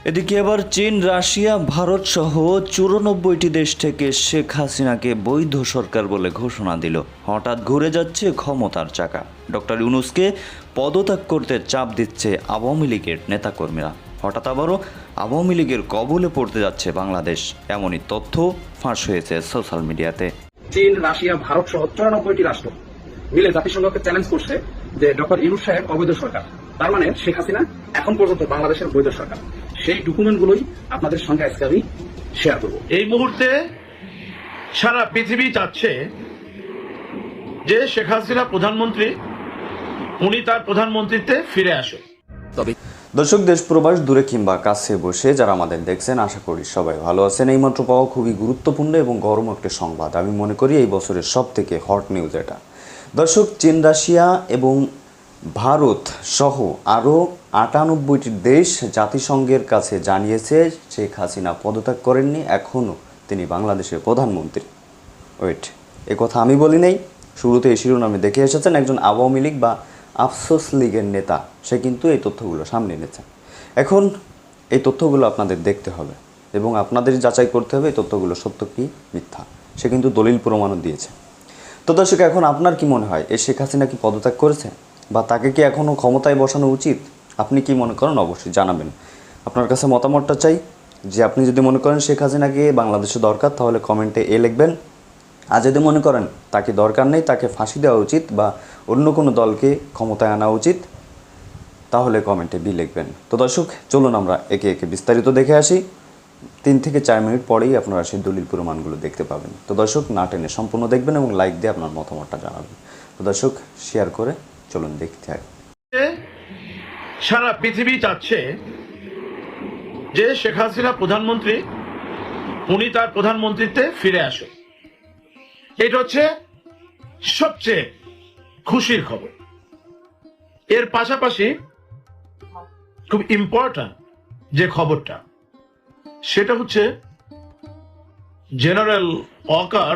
এদিকে আবার চীন, রাশিয়া, ভারত সহ 94টি দেশ থেকে শেখ হাসিনাকে বৈধ সরকার বলে ঘোষণা দিল। হঠাৎ ঘুরে যাচ্ছে ক্ষমতার চাকা। ডক্টর ইউনূসকে পদত্যাগ করতে চাপ দিচ্ছে আওয়ামী লীগের নেতাকর্মীরা। হঠাৎ আবারও আওয়ামী লীগের কবলে পড়তে যাচ্ছে বাংলাদেশ, এমনই তথ্য ফাঁস হয়েছে সোশ্যাল মিডিয়াতে। চীন, রাশিয়া, ভারত সহ 94টি রাষ্ট্র মিলে জাতিসংঘকে চ্যালেঞ্জ করছে যে ডক্টর ইউনূস সাহেব অবৈধ সরকার, তার মানে শেখ হাসিনা এখন পর্যন্ত বাংলাদেশের বৈধ সরকার। সেই ডকুমেন্টগুলোই আপনাদের সঙ্গে আজকে আমি শেয়ার করব। এই মুহূর্তে সারা পৃথিবী চাচ্ছে যে শেখ হাসিনা প্রধানমন্ত্রী, উনি তার প্রধানমন্ত্রীতে ফিরে আসুন। তবে দর্শক, দেশ প্রবাস দূরে কিংবা কাছে বসে যারা আমাদের দেখছেন, আশা করি সবাই ভালো আছেন। এইমাত্র পাওয়া খুবই গুরুত্বপূর্ণ এবং গরম একটা সংবাদ, আমি মনে করি এই বছরের সব থেকে হট নিউজ এটা। দর্শক, চীন, রাশিয়া এবং ভারত সহ আরও 98টি দেশ জাতিসংঘের কাছে জানিয়েছে শেখ হাসিনা পদত্যাগ করেননি, এখনও তিনি বাংলাদেশের প্রধানমন্ত্রী। ওয়েট, এ কথা আমি বলি নাই, শুরুতে এই শিরোনামে দেখে এসেছেন একজন আওয়ামী লীগ বা আফসোস লীগের নেতা, সে কিন্তু এই তথ্যগুলো সামনে এনেছে। এখন এই তথ্যগুলো আপনাদের দেখতে হবে এবং আপনাদের যাচাই করতে হবে এই তথ্যগুলো সত্য কি মিথ্যা। সে কিন্তু দলিল প্রমাণও দিয়েছে। তো দর্শক, এখন আপনার কি মনে হয়, এই শেখ হাসিনা কি পদত্যাগ করেছে বা তাকে কি এখনও ক্ষমতায় বসানো উচিত? আপনি কি মনে করেন অবশ্যই জানাবেন। আপনার কাছে মতামতটা চাই যে আপনি যদি মনে করেন শেখ হাসিনাকে বাংলাদেশে দরকার, তাহলে কমেন্টে লিখবেন। আর যদি মনে করেন তাকে দরকার নেই, তাকে ফাঁসি দেওয়া উচিত বা অন্য কোনো দলকে ক্ষমতায় আনা উচিত, তাহলে কমেন্টে বি লিখবেন। তো দর্শক, চলুন আমরা একে একে বিস্তারিত দেখে আসি। 3 থেকে 4 মিনিট পরেই আপনারা সেই দলিল প্রমাণগুলো দেখতে পাবেন। তো দর্শক, না টেনে সম্পূর্ণ দেখবেন এবং লাইক দিয়ে আপনার মতামতটা জানাবেন। তো দর্শক, শেয়ার করে চলুন দেখতে থাকি। সারা পৃথিবী চাচ্ছে যে শেখ হাসিনা প্রধানমন্ত্রী, উনি তার প্রধানমন্ত্রীতে ফিরে আসুন। এটা হচ্ছে সবচেয়ে খুশির খবর। এর পাশাপাশি খুব ইম্পর্ট্যান্ট যে খবরটা, সেটা হচ্ছে জেনারেল ওয়াকার,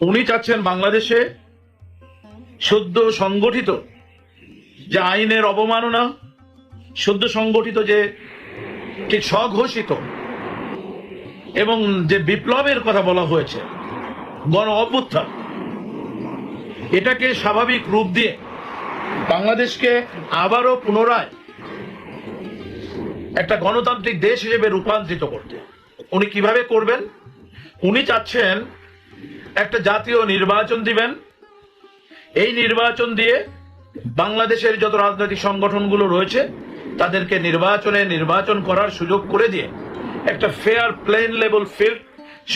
উনি চাচ্ছেন বাংলাদেশে সদ্য সংগঠিত যে আইনের অবমাননা, সদ্য সংগঠিত যে ঠিক স্বঘোষিত এবং যে বিপ্লবের কথা বলা হয়েছে, গণ অভ্যুত্থান, এটাকে স্বাভাবিক রূপ দিয়ে বাংলাদেশকে আবারও পুনরায় একটা গণতান্ত্রিক দেশ হিসেবে রূপান্তরিত করতে। উনি কিভাবে করবেন? উনি চাচ্ছেন একটা জাতীয় নির্বাচন দিবেন। এই নির্বাচন দিয়ে বাংলাদেশের যত রাজনৈতিক সংগঠনগুলো রয়েছে তাদেরকে নির্বাচন করার সুযোগ করে দিয়ে একটা ফেয়ার প্লেন লেভেল ফিল্ড,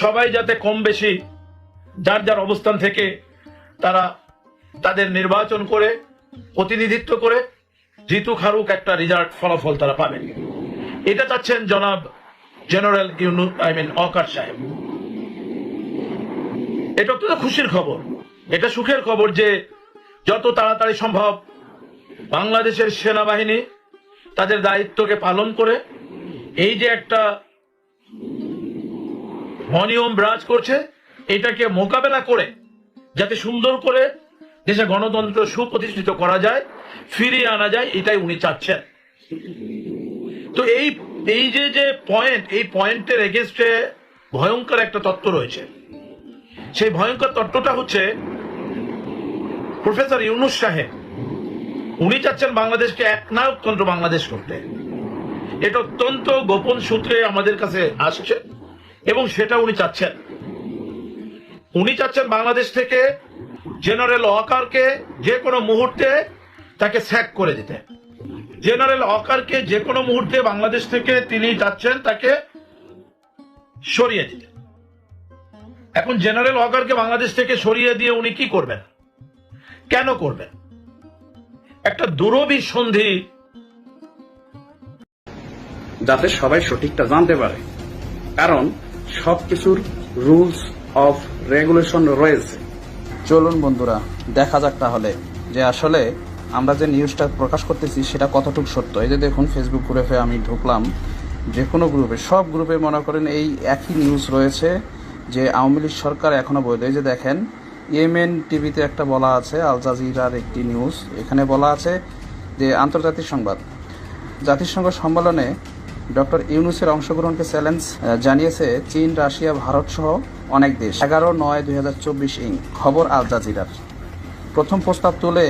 সবাই যাতে কম বেশি যার যার অবস্থান থেকে তারা তাদের নির্বাচন করে প্রতিনিধিত্ব করে জিতু খারুক একটা রেজাল্ট, ফলাফল তারা পাবেন। এটা চাচ্ছেন জনাব জেনারেল ওয়াকার সাহেব। এটা অত্যন্ত খুশির খবর, এটা সুখের খবর যে যত তাড়াতাড়ি সম্ভব বাংলাদেশের সেনাবাহিনী তাদের দায়িত্বকে পালন করে এই যে একটা অনিয়ম বিরাজ করছে, এটাকে মোকাবেলা করে যাতে সুন্দর করে দেশে গণতন্ত্র সুপ্রতিষ্ঠিত করা যায়, ফিরিয়ে আনা যায়, এটাই উনি চাচ্ছেন। তো এই যে পয়েন্ট, এই পয়েন্টের এগেনস্টে ভয়ঙ্কর একটা তত্ত্ব রয়েছে। সেই ভয়ঙ্কর তত্ত্বটা হচ্ছে প্রফেসর ইউনূস সাহেব, উনি চাচ্ছেন বাংলাদেশকে একনায়কতন্ত্র বাংলাদেশ করতে। এটা অত্যন্ত গোপন সূত্রে আমাদের কাছে আসছে এবং সেটা উনি চাচ্ছেন। উনি চাচ্ছেন বাংলাদেশ থেকে জেনারেল ওয়াকারকে যে কোনো মুহূর্তে তাকে স্যাক করে দিতে। জেনারেল ওয়াকারকে যে কোনো মুহূর্তে বাংলাদেশ থেকে তিনি চাচ্ছেন তাকে সরিয়ে দিতে। এখন জেনারেল ওয়াকারকে বাংলাদেশ থেকে সরিয়ে দিয়ে উনি কি করবেন, কেন করবেন? একটা দুরভিসন্ধি, যাতে সবাই সঠিকটা জানতে পারে, কারণ সবকিছুর রুলস অফ রেগুলেশন রয়েছে। চলুন বন্ধুরা, দেখা যাক তাহলে যে আসলে আমরা যে নিউজটা প্রকাশ করতেছি সেটা কতটুকু সত্য। এই যে দেখুন, ফেসবুক গ্রুপে আমি ঢুকলাম, যে কোনো গ্রুপে, সব গ্রুপে মনে করেন এই একই নিউজ রয়েছে যে আওয়ামী লীগ সরকার এখনও বৈধ। এই যে দেখেন, ইয়েমেন টিভিতে একটা বলা আছে, আল জাজিরার একটি নিউজ, এখানে বলা আছে যে আন্তর্জাতিক সংবাদ, জাতিসংঘ সম্মেলনে ডক্টর ইউনূসের অংশগ্রহণকে চ্যালেঞ্জ জানিয়েছে চীন, রাশিয়া, ভারত সহ অনেক দেশ। 11/9/2024 ইং খবর আল জাজিরার। প্রথম প্রস্তাব তুলে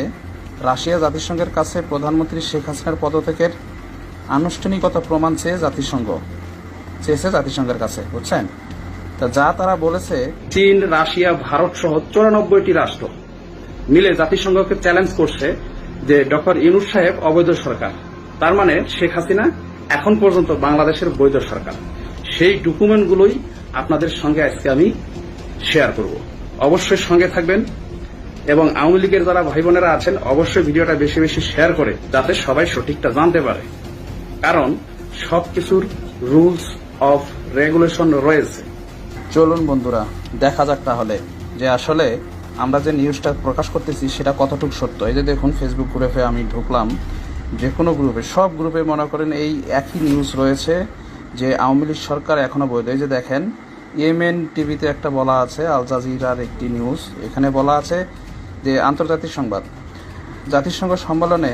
রাশিয়া জাতিসংঘের কাছে প্রধানমন্ত্রী শেখ হাসিনার পদত্যাগের আনুষ্ঠানিকতা প্রমাণ চেয়েছে জাতিসংঘের কাছে, বুঝছেন? তা যা তারা বলেছে, চীন, রাশিয়া, ভারত সহ 94টি রাষ্ট্র মিলে জাতিসংঘকে চ্যালেঞ্জ করছে যে ডক্টর ইউনূস সাহেব অবৈধ সরকার, তার মানে শেখ হাসিনা এখন পর্যন্ত বাংলাদেশের বৈধ সরকার। সেই ডকুমেন্টগুলোই আপনাদের সঙ্গে আজকে আমি শেয়ার করব। অবশ্যই সঙ্গে থাকবেন এবং আওয়ামী লীগের যারা ভাই বোনেরা আছেন অবশ্যই ভিডিওটা বেশি বেশি শেয়ার করে যাতে সবাই সঠিকটা জানতে পারে, কারণ সবকিছুর রুলস অফ রেগুলেশন রয়েছে। চলুন বন্ধুরা দেখা যাক তাহলে যে আসলে আমরা যে নিউজটা প্রকাশ করতেছি সেটা কতটুকু সত্য। এই যে দেখুন ফেসবুক গ্রুপে আমি ঢুকলাম, যে কোনো গ্রুপে, সব গ্রুপে মনে করেন এই একই নিউজ রয়েছে যে আওয়ামী লীগ সরকার এখনও বৈধ। এই যে দেখেন ইয়েমেন টিভিতে একটা বলা আছে, আল জাজিরার একটি নিউজ, এখানে বলা আছে যে আন্তর্জাতিক সংবাদ, জাতিসংঘ সম্মেলনে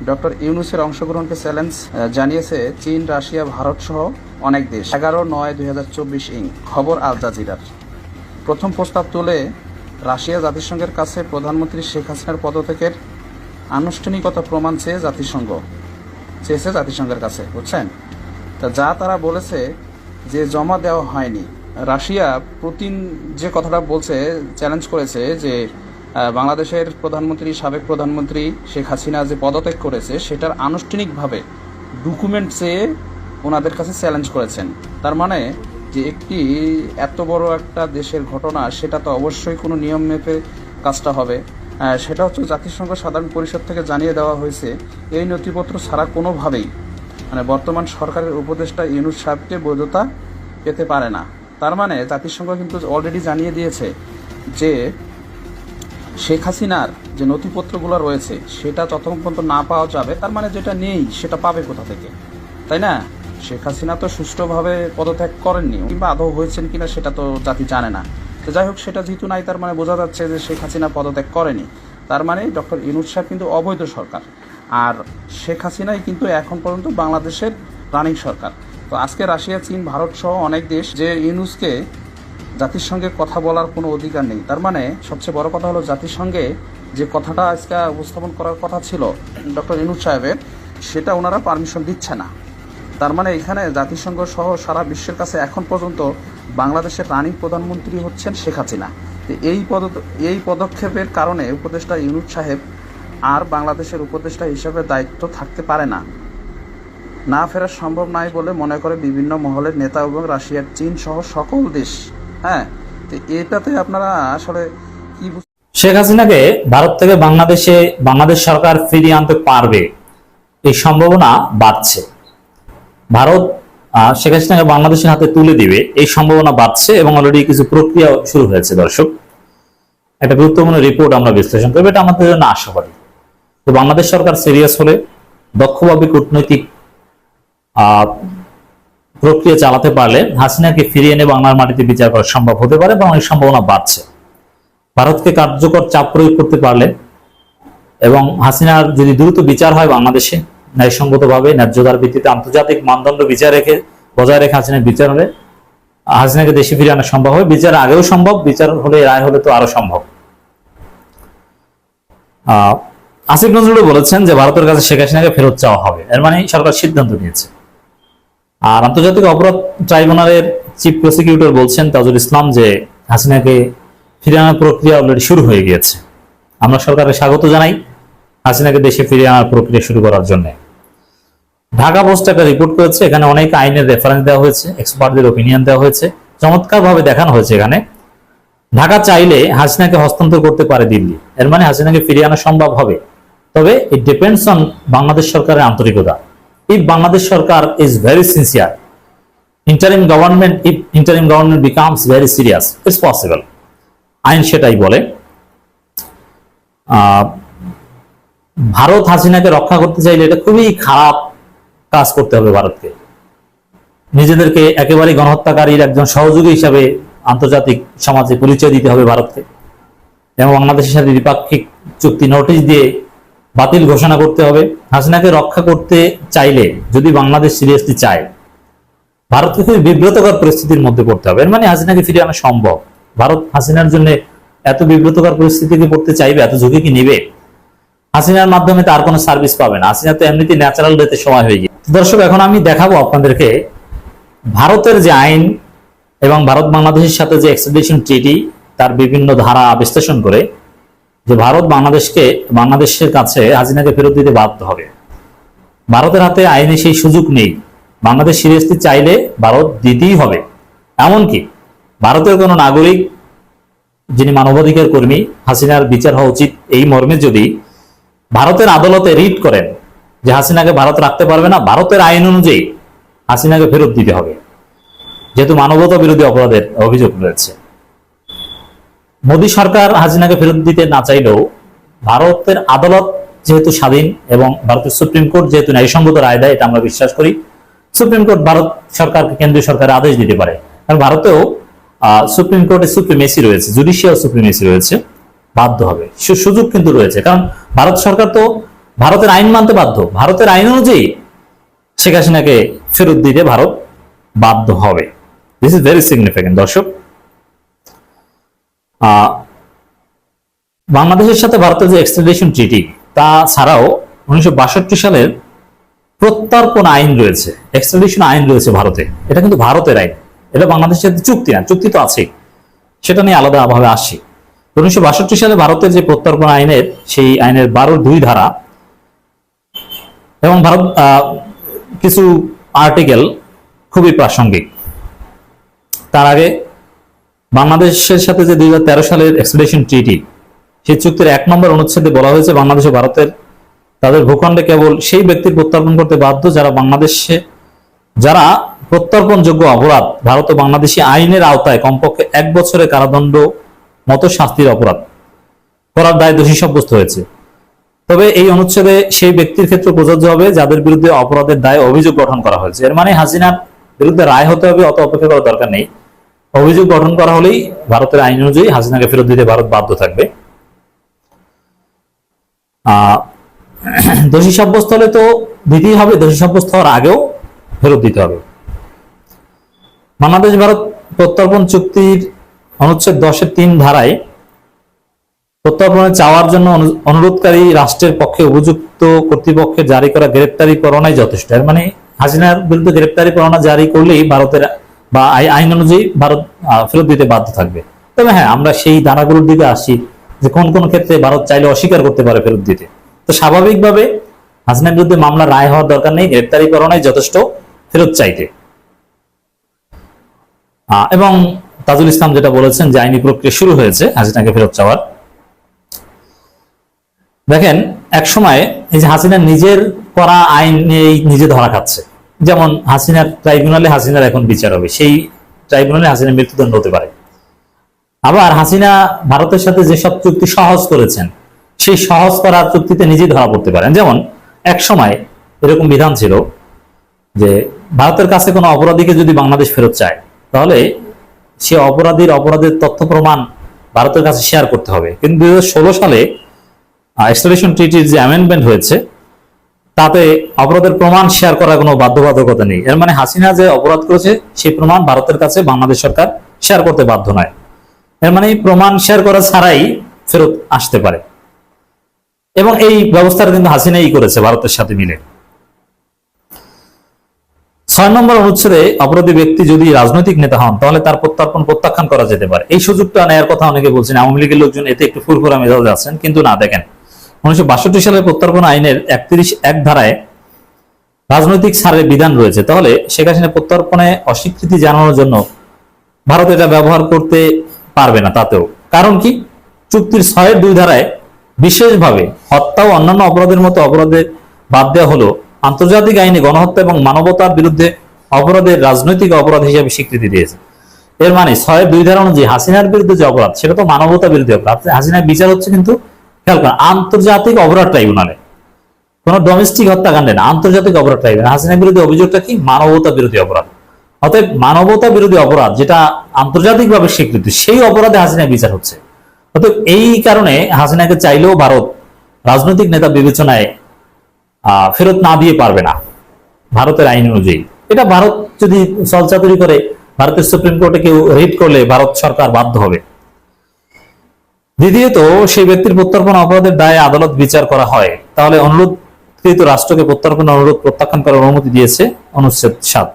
ডক্টর ইউনূসের অংশগ্রহণকে চ্যালেঞ্জ জানিয়েছে চীন, রাশিয়া, ভারত সহ অনেক দেশ। 11/9/2024 ইং খবর আল জাজিরার। প্রথম প্রস্তাব তুলে রাশিয়া জাতিসংঘের কাছে প্রধানমন্ত্রী শেখ হাসিনার পদত্যাগের আনুষ্ঠানিকতা প্রমাণ চেয়েছে জাতিসংঘের কাছে, বুঝছেন? তা যা তারা বলেছে যে জমা দেওয়া হয়নি। রাশিয়া পুতিন যে কথাটা বলছে, চ্যালেঞ্জ করেছে যে বাংলাদেশের প্রধানমন্ত্রী, সাবেক প্রধানমন্ত্রী শেখ হাসিনা যে পদত্যাগ করেছে সেটার আনুষ্ঠানিকভাবে ডকুমেন্ট চেয়ে ওনাদের কাছে চ্যালেঞ্জ করেছেন। তার মানে যে একটি এত বড় একটা দেশের ঘটনা, সেটা তো অবশ্যই কোনো নিয়ম মেপে কাজটা হবে। সেটা হচ্ছে জাতিসংঘ সাধারণ পরিষদ থেকে জানিয়ে দেওয়া হয়েছে এই নথিপত্র ছাড়া কোনোভাবেই মানে বর্তমান সরকারের উপদেষ্টা ইউনূস সাহেবকে বৈধতা পেতে পারে না। তার মানে জাতিসংঘ কিন্তু অলরেডি জানিয়ে দিয়েছে যে শেখ হাসিনার যে নথিপত্রগুলো রয়েছে সেটা যতক্ষণ পর্যন্ত না পাওয়া যাবে, তার মানে যেটা নেই সেটা পাবে কোথা থেকে, তাই না? শেখ হাসিনা তো সুষ্ঠুভাবে পদত্যাগ করেননি, কিংবা আদৌ হয়েছেন কিনা সেটা তো জাতি জানে না। তো যাই হোক, সেটা যেহেতু নাই, তার মানে বোঝা যাচ্ছে যে শেখ হাসিনা পদত্যাগ করেনি। তার মানে ডক্টর ইউনূস সাহেব কিন্তু অবৈধ সরকার, আর শেখ হাসিনাই কিন্তু এখন পর্যন্ত বাংলাদেশের রানিং সরকার। তো আজকে রাশিয়া, চীন, ভারত সহ অনেক দেশ যে ইউনূসকে জাতিসংঘে কথা বলার কোনো অধিকার নেই। তার মানে সবচেয়ে বড় কথা হলো জাতিসংঘে যে কথাটা আজকে উপস্থাপন করার কথা ছিল ডক্টর ইউনূস সাহেবের, সেটা ওনারা পারমিশন দিচ্ছে না। তার মানে এখানে জাতিসংঘ সহ সারা বিশ্বের কাছে এখন পর্যন্ত বাংলাদেশের রানিং প্রধানমন্ত্রী হচ্ছেন শেখ হাসিনা। তো এই পদক্ষেপের কারণে উপদেষ্টা ইউনূস সাহেব আর বাংলাদেশের উপদেষ্টা হিসেবে দায়িত্ব থাকতে পারে না ফেরা সম্ভব নয় বলে মনে করে বিভিন্ন মহলের নেতা এবং রাশিয়ার, চীন সহ সকল দেশ। হ্যাঁ, তো এটাতে আপনারা আসলে কি শেখ হাসিনাকে ভারত থেকে বাংলাদেশ সরকার ফিরিয়ে আনতে পারবে এই সম্ভাবনা বাড়ছে। ভারত শেখ হাসিনাকে বাংলাদেশের হাতে তুলে দিবে এই সম্ভাবনা বাড়ছে এবং অলরেডি কিছু প্রক্রিয়া শুরু হয়েছে। দর্শক, একটা গুরুত্বপূর্ণ রিপোর্ট আমরা বিশ্লেষণ করবো, এটা আমাদের জন্য আশাবাদী। তো বাংলাদেশ সরকার সিরিয়াস হলে দক্ষভাবে কূটনৈতিক প্রক্রিয়া চালাতে পারলে হাসিনাকে ফিরিয়ে এনে বাংলার মাটিতে বিচার করা সম্ভব হতে পারে এবং এই সম্ভাবনা বাড়ছে। ভারতকে কার্যকর চাপ প্রয়োগ করতে পারলে এবং হাসিনার যদি দ্রুত বিচার হয় বাংলাদেশে ন্যায়সঙ্গতভাবে, ন্যায্যতার ভিত্তিতে, আন্তর্জাতিক মানদণ্ড বজায় রেখে হাসিনার বিচার হলে হাসিনাকে দেশে ফিরিয়ে আনা সম্ভব হবে। বিচার আগেও সম্ভব, বিচার হলে, রায় হলে তো আরো সম্ভব। আসিফ নজরুল বলেছেন যে ভারতের কাছে শেখ হাসিনাকে ফেরত চাওয়া হবে, এর মানে সরকার সিদ্ধান্ত নিয়েছে। আর আন্তর্জাতিক অপরাধ ট্রাইব্যুনালের চিফ প্রসিকিউটর বলছেন তাজুল ইসলাম যে হাসিনাকে ফিরিয়ে আনার প্রক্রিয়া অলরেডি শুরু হয়ে গিয়েছে। আমরা সরকারের স্বাগত জানাই হাসিনাকে দেশে ফিরিয়ে আনার প্রক্রিয়া শুরু করার জন্য। ঢাকা পোস্ট একটা রিপোর্ট করেছে, এখানে অনেক আইনের রেফারেন্স দেওয়া হয়েছে, এক্সপার্টদের ওপিনিয়ন দেওয়া হয়েছে, চমৎকার ভাবে দেখানো হয়েছে। এখানে ঢাকা চাইলে হাসিনাকে হস্তান্তর করতে পারে দিল্লি, এর মানে হাসিনাকে ফিরিয়ে আনা সম্ভব হবে, তবে ইট ডিপেন্ডস অন বাংলাদেশ সরকারের আন্তরিকতা। If Bangladesh Sarkar is very sincere, interim government becomes very serious, it's possible. আইন সেটাই বলে। ভারত হাসিনাকে রক্ষা করতে চাইলে এটা খুবই খারাপ কাজ করতে হবে ভারতকে। নিজেদেরকে একেবারে গণহত্যাকারীর একজন সহযোগী হিসাবে আন্তর্জাতিক সমাজে পরিচয় দিতে হবে ভারতকে, এবং বাংলাদেশের সাথে দ্বিপাক্ষিক চুক্তি নোটিশ দিয়ে বাতিল ঘোষণা করতে হবে। হাসিনাকে রক্ষা করতে চাইলে, যদি বাংলাদেশ সিরিয়াসলি চায়, ভারতকে খুবই বিব্রতকর পরিস্থিতির মধ্যে পড়তে হবে। এর মানে হাসিনাকে ফিরিয়ে আনা সম্ভব। ভারত হাসিনার জন্য এত বিব্রতকর পরিস্থিতিকে পড়তে চাইবে, এত ঝুঁকি কি নিবে? হাসিনার মাধ্যমে তার কোনো সার্ভিস পাবে না। হাসিনা তো এমনিতে ন্যাচারাল ডেথের সময় হয়ে গিয়ে। দর্শক, এখন আমি দেখাবো আপনাদেরকে ভারতের যে আইন এবং ভারত বাংলাদেশের সাথে যে এক্সট্রাডিশন ট্রিটি, তার বিভিন্ন ধারা বিশ্লেষণ করে যে ভারত বাংলাদেশের কাছে হাসিনাকে ফেরত দিতে বাধ্য হবে। ভারতের হাতে আইনে সেই সুযোগ নেই। বাংলাদেশ সিরিয়াসলি চাইলে ভারত দিতেই হবে। এমনকি ভারতের কোনো নাগরিক যিনি মানবাধিকার কর্মী, হাসিনার বিচার হওয়া উচিত এই মর্মে যদি ভারতের আদালতে রিট করেন যে হাসিনাকে ভারত রাখতে পারবে না, ভারতের আইন অনুযায়ী হাসিনাকে ফেরত দিতে হবে, যেহেতু মানবতা বিরোধী অপরাধের অভিযোগ রয়েছে। মোদী সরকার হাসিনাকে ফেরত দিতে না চাইলেও ভারতের আদালত যেহেতু স্বাধীন এবং ভারতের সুপ্রিম কোর্ট যেহেতু ন্যায়সঙ্গত রায় দেয়, এটা আমরা বিশ্বাস করি, সুপ্রিম কোর্ট ভারত সরকারকে কেন্দ্রীয় সরকারের আদেশ দিতে পারে। কারণ ভারতেও সুপ্রিম কোর্টে সুপ্রিমেসি রয়েছে, জুডিশিয়াল সুপ্রিমেসি রয়েছে, বাধ্য হবে। সুযোগ কিন্তু রয়েছে, কারণ ভারত সরকার তো ভারতের আইন মানতে বাধ্য। ভারতের আইন অনুযায়ী শেখ হাসিনাকে ফেরত দিতে ভারত বাধ্য হবে। This is very significant. দর্শক, বাংলাদেশের সাথে ভারতের যে এক্সট্রাডিশন ট্রিটি, তা ছাড়াও 1962 সালের প্রত্যর্পণ আইন রয়েছে, এক্সট্রাডিশন আইন রয়েছে ভারতে। এটা কিন্তু ভারতের আইন, এটা বাংলাদেশের সাথে চুক্তি না। চুক্তি তো আছেই, সেটা নিয়ে আলাদাভাবে আসি। 1962 সালে ভারতের যে প্রত্যর্পণ আইনের, সেই আইনের 12(2) ধারা এবং ভারত কিছু আর্টিকেল খুবই প্রাসঙ্গিক। তার আগে বাংলাদেশের সাথে যে 2013 সালের এক্সট্রাডিশন ট্রিটি, সেই চুক্তির 1 নম্বর অনুচ্ছেদে বলা হয়েছে বাংলাদেশ ও ভারতের তাদের ভূখণ্ডে কেবল সেই ব্যক্তির প্রত্যর্পণ করতে বাধ্য যারা প্রত্যর্পণযোগ্য অপরাধ ভারত ও বাংলাদেশি আইনের আওতায় কমপক্ষে 1 বছরের কারাদণ্ড মতো শাস্তির অপরাধ করার দায় দোষী সাব্যস্ত হয়েছে। তবে এই অনুচ্ছেদে সেই ব্যক্তির ক্ষেত্রে প্রযোজ্য হবে যাদের বিরুদ্ধে অপরাধের দায়ে অভিযোগ গঠন করা হয়েছে। এর মানে হাসিনার বিরুদ্ধে রায় হতে হবে, অত অপেক্ষা করার দরকার নেই। অভিযোগ গঠন করা হলেই ভারতের আইন অনুযায়ী হাসিনাকে ফেরত দিতে ভারত বাধ্য থাকবে। দোষী সাব্যস্ত হলে তো দিতেই হবে, দোষী সাব্যস্ত হওয়ার আগেও ফেরত দিতে হবে। বাংলাদেশ ভারত প্রত্যর্পণ চুক্তির অনুচ্ছেদ 10(3) ধারায় প্রত্যর্পণে চাওয়ার জন্য অনুরোধকারী রাষ্ট্রের পক্ষে উপযুক্ত কর্তৃপক্ষের জারি করা গ্রেপ্তারি পরোয়ানাই যথেষ্ট। এর মানে হাসিনার বিরুদ্ধে গ্রেপ্তারি পরোয়ানা জারি করলেই ভারতের বা আইন অনুযায়ী ভারত ফেরত দিতে বাধ্য থাকবে। তবে হ্যাঁ, আমরা সেই ধারাগুলোর দিকে আসি যে কোন কোন ক্ষেত্রে ভারত চাইলে অস্বীকার করতে পারে ফেরত দিতে। তো স্বাভাবিকভাবে হাসিনার বিরুদ্ধে মামলা রায় হওয়ার দরকার নেই, গ্রেপ্তারি পরোয়ানাই যথেষ্ট ফেরত চাইতে। এবং তাজুল ইসলাম যেটা বলেছেন যে আইনি প্রক্রিয়া শুরু হয়েছে হাসিনাকে ফেরত চাওয়ার। দেখেন, এক সময় এই যে হাসিনা নিজের করা আইন নিজে ধরা খাচ্ছে। যেমন হাসিনার ট্রাইব্যুনালে হাসিনার এখন বিচার হবে, সেই ট্রাইব্যুনালে হাসিনার মৃত্যুদণ্ড হতে পারে। আবার হাসিনা ভারতের সাথে যেসব চুক্তি সহজ করেছেন, সেই সহজ করার চুক্তিতে নিজেই ধরা পড়তে পারেন। যেমন এক সময় এরকম বিধান ছিল যে ভারতের কাছে কোনো অপরাধীকে যদি বাংলাদেশ ফেরত চায়, তাহলে সে অপরাধের তথ্য প্রমাণ ভারতের কাছে শেয়ার করতে হবে। কিন্তু 2016 সালে এক্সট্রাডিশন ট্রিটির যে অ্যামেন্ডমেন্ট হয়েছে, তাতে অপরাধের প্রমাণ শেয়ার করার কোনো বাধ্যবাধকতা নেই। এর মানে হাসিনা যে অপরাধ করেছে সেই প্রমাণ ভারতের কাছে বাংলাদেশ সরকার শেয়ার করতে বাধ্য নয়। এর মানে প্রমাণ শেয়ার করা ছাড়াই ফেরত আসতে পারে। এবং এই ব্যবস্থাটা কিন্তু হাসিনাই করেছে ভারতের সাথে মিলে। 6 নম্বর অনুচ্ছেদে অপরাধী ব্যক্তি যদি রাজনৈতিক নেতা হন, তাহলে তার প্রত্যাখ্যান করা যেতে পারে। এই সুযোগটা নেওয়ার কথা অনেকে বলছেন, আওয়ামী লীগের লোকজন এতে একটু ফুরফুরা মেজাজে আছেন। কিন্তু না, দেখেন 1962 সালের প্রত্যর্পণ আইনের 31(1) ধারায় রাজনৈতিক ছাড়ের বিধান রয়েছে। তাহলে শেখ হাসিনা প্রত্যর্পণে অস্বীকৃতি জানানোর জন্য ভারত এটা ব্যবহার করতে পারবে না। তাতেও কারণ কি, চুক্তির 6(2) ধারায় বিশেষভাবে হত্যা ও অন্যান্য অপরাধের মতো অপরাধের বাদ দেওয়া হলো আন্তর্জাতিক আইনে গণহত্যা এবং মানবতার বিরুদ্ধে অপরাধের রাজনৈতিক অপরাধ হিসেবে স্বীকৃতি দিয়েছে। এর মানে 6(2) ধারা অনুযায়ী হাসিনার বিরুদ্ধে যে অপরাধ, সেটা তো মানবতা বিরোধী অপরাধ। হাসিনার বিচার হচ্ছে কিন্তু খেয়াল করেন আন্তর্জাতিক অপরাধ ট্রাইব্যুনালে, কোন ডোমেস্টিক হত্যাকাণ্ডে না, আন্তর্জাতিক অপরাধ ট্রাইব্যুনাল। হাসিনার বিরুদ্ধে অভিযোগটা কি? মানবতা বিরোধী অপরাধ। অতএব মানবতা বিরোধী অপরাধ যেটা আন্তর্জাতিকভাবে স্বীকৃত, সেই অপরাধে হাসিনার বিচার হচ্ছে। অতএব এই কারণে হাসিনাকে চাইলেও ভারত রাজনৈতিক নেতা বিবেচনায় ফেরত না দিয়ে পারবে না ভারতের আইন অনুযায়ী। এটা ভারত যদি চলচাতুরি করে ভারতের সুপ্রিম কোর্টে কেউ রিট করলে ভারত সরকার বাধ্য হবে। দ্বিতীয়ত, সেই ব্যক্তির প্রত্যর্পণ অপরাধের দায়ে আদালত বিচার করা হয়, তাহলে অনুরোধকৃত রাষ্ট্রকে প্রত্যর্পণ অনুরোধ প্রত্যাখ্যান করার অনুমতি দিয়েছে অনুচ্ছেদ 7।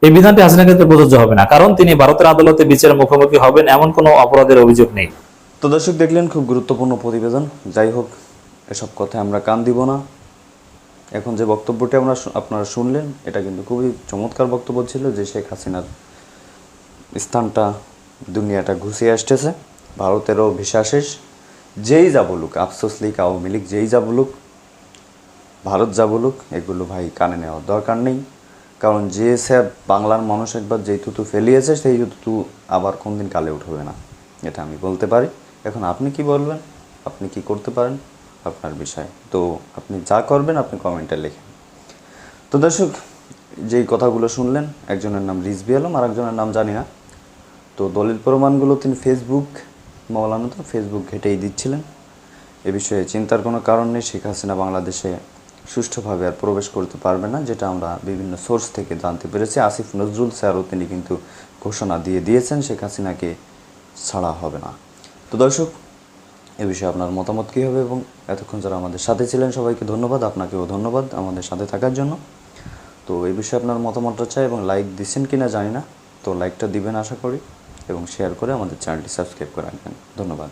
এই বিধানটি হাসিনার ক্ষেত্রে প্রযোজ্য হবে না, কারণ তিনি ভারতের আদালতে বিচারের মুখোমুখি হবেন এমন কোনো অপরাধের অভিযোগ নেই। তো দর্শক দেখলেন, খুব গুরুত্বপূর্ণ প্রতিবেদন। যাই হোক, এসব কথায় আমরা কান দিব না। এখন যে বক্তব্যটি আপনারা শুনলেন, এটা কিন্তু খুবই চমৎকার বক্তব্য ছিল, যে শেখ হাসিনার স্থানটা দুনিয়াটা ঘুষিয়ে আসতেছে, ভারতেরও ভিসা শেষ। যেই যা বলুক, আফসোস লীগ, আওয়ামী লীগ যেই যা বলুক, ভারত যা বলুক, এগুলো ভাই কানে নেওয়ার দরকার নেই। কারণ যে স্যার বাংলার মানুষ একবার যেই থুতু ফেলিয়েছে, সেই থুতু আবার কোনদিন কালে উঠবে না, এটা আমি বলতে পারি। এখন আপনি কি বলবেন, আপনি কি করতে পারেন, আপনার বিষয়। তো আপনি যা করবেন আপনি কমেন্টে লেখেন। তো দর্শক, যেই কথাগুলো শুনলেন, একজনের নাম রিজভী আলম, আর একজনের নাম জানি না। তো দলিল প্রমাণগুলো তিনি ফেসবুক ঘেটেই দিচ্ছিলেন। এ বিষয়ে চিন্তার কোনো কারণ নেই। শেখ হাসিনা বাংলাদেশে সুষ্ঠুভাবে আর প্রবেশ করতে পারবে না, যেটা আমরা বিভিন্ন সোর্স থেকে জানতে পেরেছি। আসিফ নজরুল স্যারও তিনি কিন্তু ঘোষণা দিয়ে দিয়েছেন শেখ হাসিনাকে ছাড়া হবে না। তো দর্শক, এ বিষয়ে আপনার মতামত কী হবে, এবং এতক্ষণ যারা আমাদের সাথে ছিলেন সবাইকে ধন্যবাদ, আপনাকেও ধন্যবাদ আমাদের সাথে থাকার জন্য। তো এই বিষয়ে আপনার মতামতটা চাই, এবং লাইক দিচ্ছেন কি না জানি না, তো লাইকটা দিবেন আশা করি, এবং শেয়ার করে আমাদের চ্যানেলটি সাবস্ক্রাইব করে রাখবেন। ধন্যবাদ।